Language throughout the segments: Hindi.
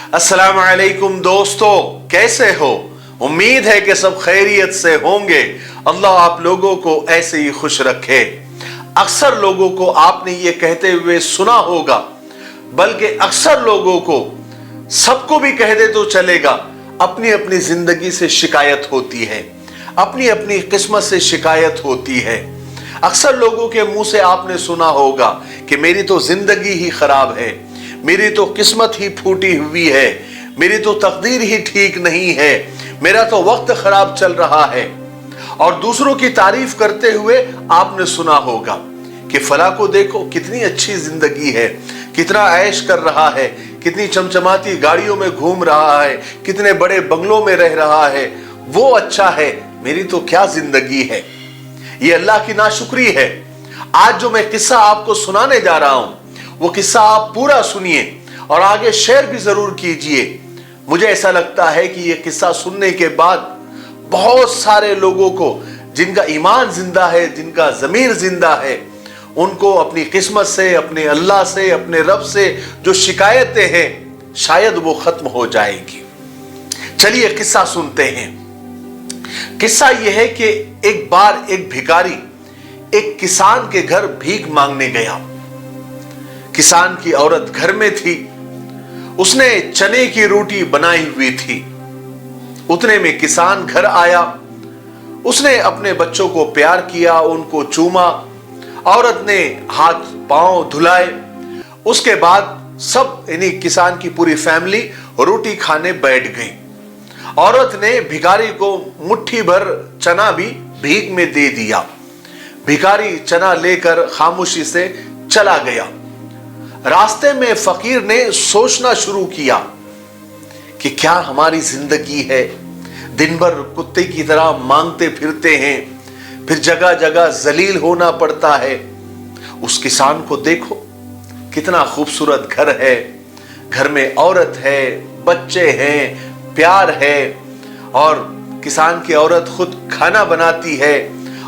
अस्सलाम वालेकुम दोस्तों, कैसे हो? उम्मीद है कि सब खैरियत से होंगे। अल्लाह आप लोगों को ऐसे ही खुश रखे। अक्सर लोगों को आपने ये कहते हुए सुना होगा, बल्कि अक्सर लोगों को, सबको भी कह दे तो चलेगा, अपनी अपनी जिंदगी से शिकायत होती है, अपनी अपनी किस्मत से शिकायत होती है। अक्सर लोगों के मुंह से आपने सुना होगा कि मेरी तो जिंदगी ही खराब है, मेरी तो किस्मत ही फूटी हुई है, मेरी तो तकदीर ही ठीक नहीं है, मेरा तो वक्त खराब चल रहा है। और दूसरों की तारीफ करते हुए आपने सुना होगा कि फला को देखो कितनी अच्छी जिंदगी है, कितना ऐश कर रहा है, कितनी चमचमाती गाड़ियों में घूम रहा है, कितने बड़े बंगलों में रह रहा है, वो अच्छा है, मेरी तो क्या जिंदगी है। ये अल्लाह की नाशुक्री है। आज जो मैं किस्सा आपको सुनाने जा रहा हूं, वो किस्सा आप पूरा सुनिए और आगे शेयर भी जरूर कीजिए। मुझे ऐसा लगता है कि ये किस्सा सुनने के बाद बहुत सारे लोगों को, जिनका ईमान जिंदा है, जिनका ज़मीर जिंदा है, उनको अपनी किस्मत से, अपने अल्लाह से, अपने रब से जो शिकायतें हैं, शायद वो खत्म हो जाएगी। चलिए किस्सा सुनते हैं। किस्सा यह है कि एक बार एक भिखारी एक किसान के घर भीख मांगने गया। किसान की औरत घर में थी, उसने चने की रोटी बनाई हुई थी। उतने में किसान घर आया, उसने अपने बच्चों को प्यार किया, उनको चूमा। औरत ने हाथ पांव धुलाए। उसके बाद सब, यानी किसान की पूरी फैमिली रोटी खाने बैठ गई। औरत ने भिखारी को मुट्ठी भर चना भी भीख में दे दिया। भिखारी चना लेकर खामोशी से चला गया। रास्ते में फकीर ने सोचना शुरू किया कि क्या हमारी जिंदगी है, दिन भर कुत्ते की तरह मांगते फिरते हैं, फिर जगह जगह जलील होना पड़ता है। उस किसान को देखो, कितना खूबसूरत घर है, घर में औरत है, बच्चे हैं, प्यार है, और किसान की औरत खुद खाना बनाती है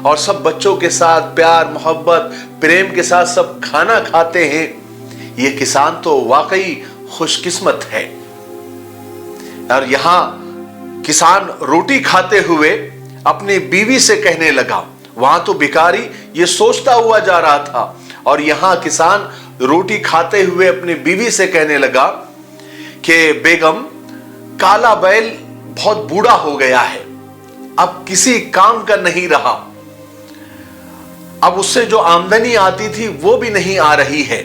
और सब बच्चों के साथ प्यार मोहब्बत प्रेम के साथ सब खाना खाते हैं। ये किसान तो वाकई खुशकिस्मत है। और यहां किसान रोटी खाते हुए अपनी बीवी से कहने लगा, वहां तो भिखारी ये सोचता हुआ जा रहा था, और यहां किसान रोटी खाते हुए अपनी बीवी से कहने लगा कि बेगम, काला बैल बहुत बूढ़ा हो गया है, अब किसी काम का नहीं रहा, अब उससे जो आमदनी आती थी वो भी नहीं आ रही है।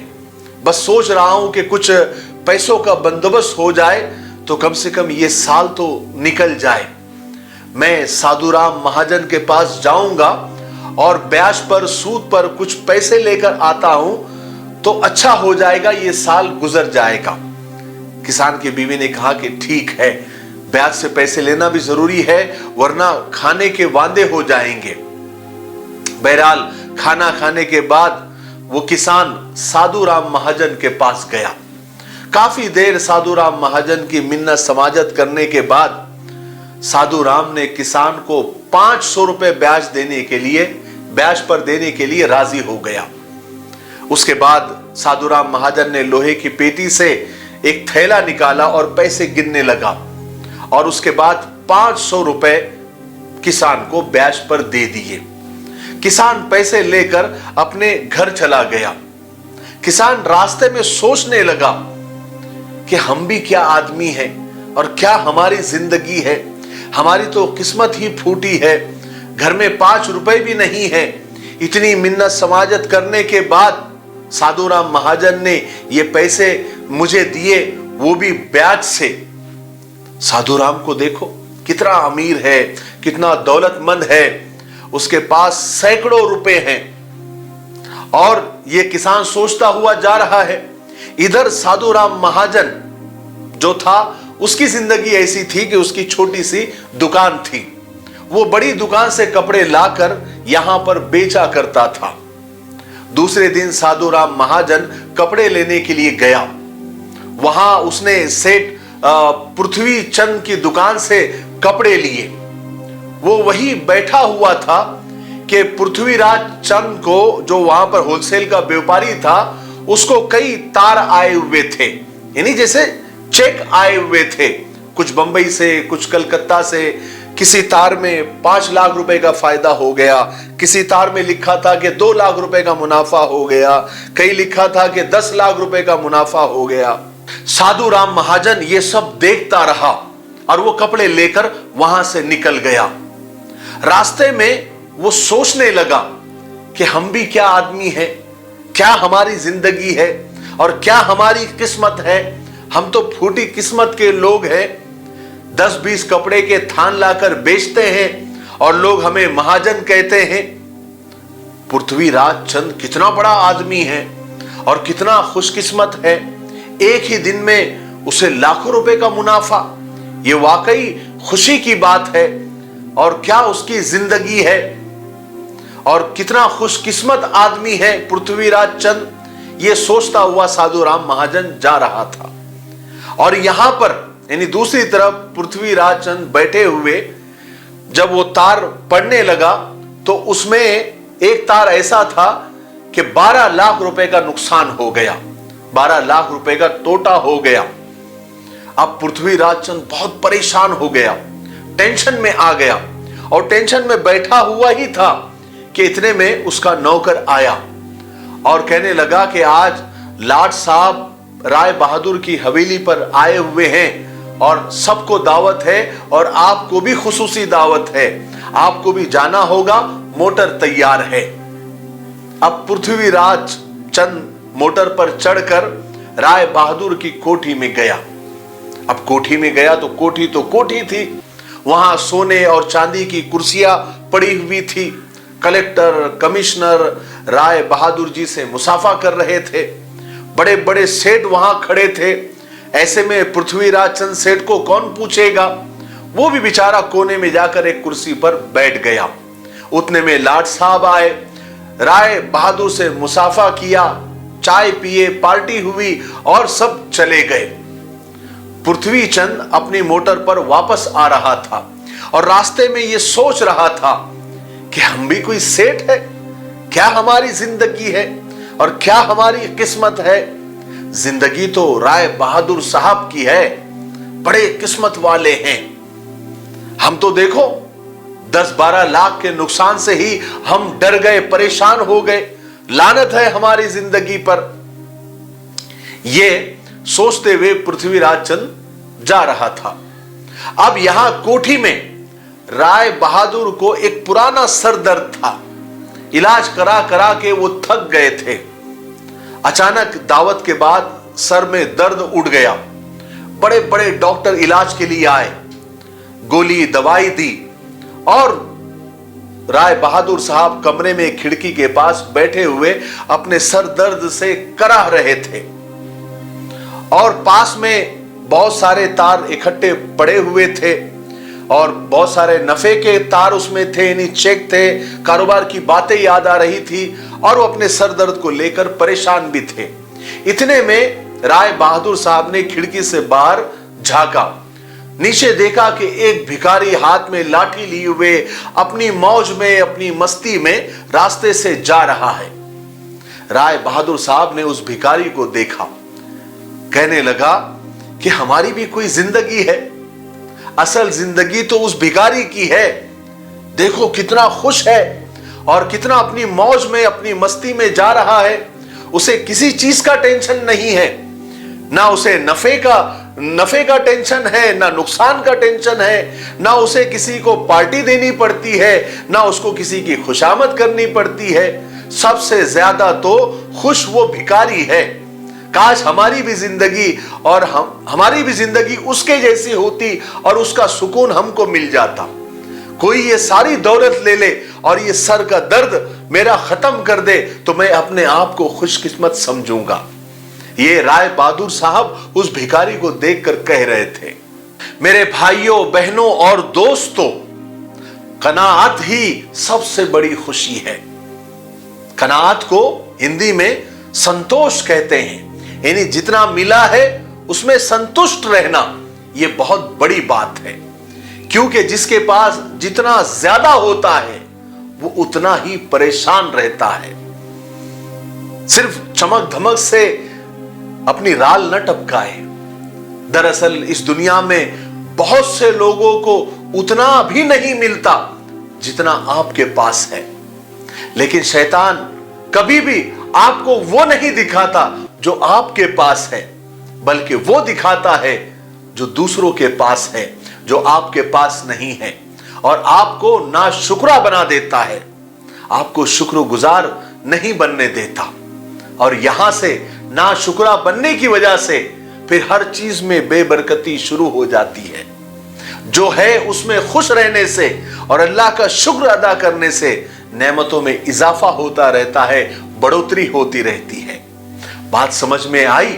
बस सोच रहा हूं कि कुछ पैसों का बंदोबस्त हो जाए तो कम से कम ये साल तो निकल जाए। मैं साधुराम महाजन के पास जाऊंगा और ब्याज पर, सूद पर कुछ पैसे लेकर आता हूं तो अच्छा हो जाएगा, ये साल गुजर जाएगा। किसान की बीवी ने कहा कि ठीक है, ब्याज से पैसे लेना भी जरूरी है, वरना खाने के वांदे हो जाएंगे। बहरहाल खाना खाने के बाद वो किसान साधुराम महाजन के पास गया। काफी देर साधुराम महाजन की मिन्नत समाजत करने के बाद साधुराम ने किसान को 500 रुपए ब्याज पर देने के लिए राजी हो गया। उसके बाद साधुराम महाजन ने लोहे की पेटी से एक थैला निकाला और पैसे गिनने लगा, और उसके बाद 500 रुपए किसान को ब्याज पर दे दिए। किसान पैसे लेकर अपने घर चला गया। किसान रास्ते में सोचने लगा कि हम भी क्या आदमी हैं और क्या हमारी जिंदगी है, हमारी तो किस्मत ही फूटी है, घर में 5 रुपए भी नहीं है। इतनी मिन्नत समाजत करने के बाद साधुराम महाजन ने ये पैसे मुझे दिए, वो भी ब्याज से। साधुराम को देखो, कितना अमीर है, कितना दौलतमंद है, उसके पास सैकड़ों रुपए हैं, और ये किसान सोचता हुआ जा रहा है। इधर साधुराम महाजन जो था, उसकी जिंदगी ऐसी थी कि उसकी छोटी सी दुकान थी। वो बड़ी दुकान से कपड़े लाकर यहां पर बेचा करता था। दूसरे दिन साधुराम महाजन कपड़े लेने के लिए गया। वहां उसने सेठ पृथ्वी चंद की दुकान से कपड़े लिए। वो वही बैठा हुआ था कि पृथ्वीराज चंद को, जो वहां पर होलसेल का व्यापारी था, उसको कई तार आए हुए थे, यानी जैसे चेक आए हुए थे, कुछ बंबई से, कुछ कलकत्ता से। किसी तार में 5 लाख रुपए का फायदा हो गया, किसी तार में लिखा था कि 2 लाख रुपए का मुनाफा हो गया, कहीं लिखा था कि 10 लाख रुपए का मुनाफा हो गया। साधु राम महाजन ये सब देखता रहा और वो कपड़े लेकर वहां से निकल गया। रास्ते में वो सोचने लगा कि हम भी क्या आदमी हैं, क्या हमारी जिंदगी है और क्या हमारी किस्मत है। हम तो फूटी किस्मत के लोग हैं, 10-20 कपड़े के थान लाकर बेचते हैं और लोग हमें महाजन कहते हैं। पृथ्वीराज चंद कितना बड़ा आदमी है और कितना खुशकिस्मत है, एक ही दिन में उसे लाखों रुपए का मुनाफा। ये वाकई खुशी की बात है और क्या उसकी जिंदगी है और कितना खुशकिस्मत आदमी है पृथ्वीराज चंद। ये सोचता हुआ साधु राम महाजन जा रहा था और यहां पर यानी दूसरी तरफ पृथ्वीराज चंद बैठे हुए जब वो तार पढ़ने लगा तो उसमें एक तार ऐसा था कि 12 लाख रुपए का नुकसान हो गया, 12 लाख रुपए का टोटा हो गया। अब पृथ्वीराज चंद बहुत परेशान हो गया, टेंशन में आ गया और टेंशन में बैठा हुआ ही था कि इतने में उसका नौकर आया और कहने लगा कि आज लाट साहब राय बहादुर की हवेली पर आए हुए हैं और सबको दावत है और आपको भी खुसूसी दावत है, आपको भी जाना होगा, मोटर तैयार है। अब पृथ्वीराज चंद मोटर पर चढ़कर राय बहादुर की कोठी में गया। अब कोठी में गया तो कोठी थी, वहां सोने और चांदी की कुर्सियां पड़ी हुई थी। कलेक्टर, कमिश्नर राय बहादुर जी से मुसाफा कर रहे थे, बड़े बड़े सेठ वहां खड़े थे। ऐसे में पृथ्वीराज चंद सेठ को कौन पूछेगा, वो भी बेचारा कोने में जाकर एक कुर्सी पर बैठ गया। उतने में लाट साहब आए, राय बहादुर से मुसाफा किया, चाय पिए, पार्टी हुई और सब चले गए। पृथ्वी चंद अपनी मोटर पर वापस आ रहा था और रास्ते में ये सोच रहा था कि हम भी कोई सेठ है, क्या हमारी जिंदगी है और क्या हमारी किस्मत है। जिंदगी तो राय बहादुर साहब की है, बड़े किस्मत वाले हैं। हम तो देखो 10-12 लाख के नुकसान से ही हम डर गए, परेशान हो गए, लानत है हमारी जिंदगी पर। ये सोचते हुए पृथ्वीराज चंद जा रहा था। अब यहां कोठी में राय बहादुर को एक पुराना सर दर्द था, इलाज करा करा के वो थक गए थे। अचानक दावत के बाद सर में दर्द उठ गया। बड़े बड़े डॉक्टर इलाज के लिए आए, गोली दवाई दी और राय बहादुर साहब कमरे में खिड़की के पास बैठे हुए अपने सर दर्द से कराह रहे थे और पास में बहुत सारे तार इकट्ठे पड़े हुए थे और बहुत सारे नफे के तार उसमें थे, यानी चेक थे, कारोबार की बातें याद आ रही थी और वो अपने सर दर्द को लेकर परेशान भी थे। इतने में राय बहादुर साहब ने खिड़की से बाहर झांका, नीचे देखा कि एक भिखारी हाथ में लाठी लिए हुए अपनी मौज में, अपनी मस्ती में रास्ते से जा रहा है। राय बहादुर साहब ने उस भिखारी को देखा, कहने लगा कि हमारी भी कोई जिंदगी है, असल जिंदगी तो उस भिखारी की है। देखो कितना खुश है और कितना अपनी मौज में, अपनी मस्ती में जा रहा है। उसे किसी चीज का टेंशन नहीं है, ना उसे नफे का टेंशन है, ना नुकसान का टेंशन है, ना उसे किसी को पार्टी देनी पड़ती है, ना उसको किसी की खुशामद करनी पड़ती है। सबसे ज्यादा तो खुश वो भिखारी है। काश हमारी भी जिंदगी और हमारी भी जिंदगी उसके जैसी होती और उसका सुकून हमको मिल जाता। कोई ये सारी दौलत ले ले और ये सर का दर्द मेरा खत्म कर दे तो मैं अपने आप को खुशकिस्मत समझूंगा। ये राय बहादुर साहब उस भिखारी को देखकर कह रहे थे, मेरे भाइयों, बहनों और दोस्तों, कनाअत ही सबसे बड़ी खुशी है। कनाअत को हिंदी में संतोष कहते हैं, यानी जितना मिला है उसमें संतुष्ट रहना, यह बहुत बड़ी बात है। क्योंकि जिसके पास जितना ज्यादा होता है वो उतना ही परेशान रहता है। सिर्फ चमक धमक से अपनी राल न टपकाए। दरअसल इस दुनिया में बहुत से लोगों को उतना भी नहीं मिलता जितना आपके पास है, लेकिन शैतान कभी भी आपको वो नहीं दिखाता जो आपके पास है, बल्कि वो दिखाता है जो दूसरों के पास है, जो आपके पास नहीं है, और आपको नाशुक्रा बना देता है, आपको शुक्रगुजार नहीं बनने देता। और यहां से नाशुक्रा बनने की वजह से फिर हर चीज में बेबरकती शुरू हो जाती है। जो है उसमें खुश रहने से और अल्लाह का शुक्र अदा करने से नेमतों में इजाफा होता रहता है, बढ़ोतरी होती रहती है। बात समझ में आई?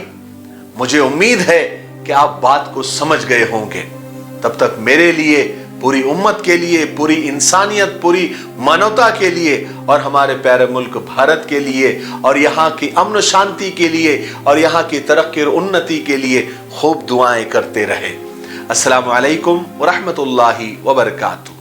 मुझे उम्मीद है कि आप बात को समझ गए होंगे। तब तक मेरे लिए, पूरी उम्मत के लिए, पूरी इंसानियत, पूरी मानवता के लिए और हमारे प्यारे मुल्क भारत के लिए और यहाँ की अमन शांति के लिए और यहाँ की तरक्की और उन्नति के लिए खूब दुआएं करते रहे। अस्सलामु अलैकुम व रहमतुल्लाहि व बरकातुहू।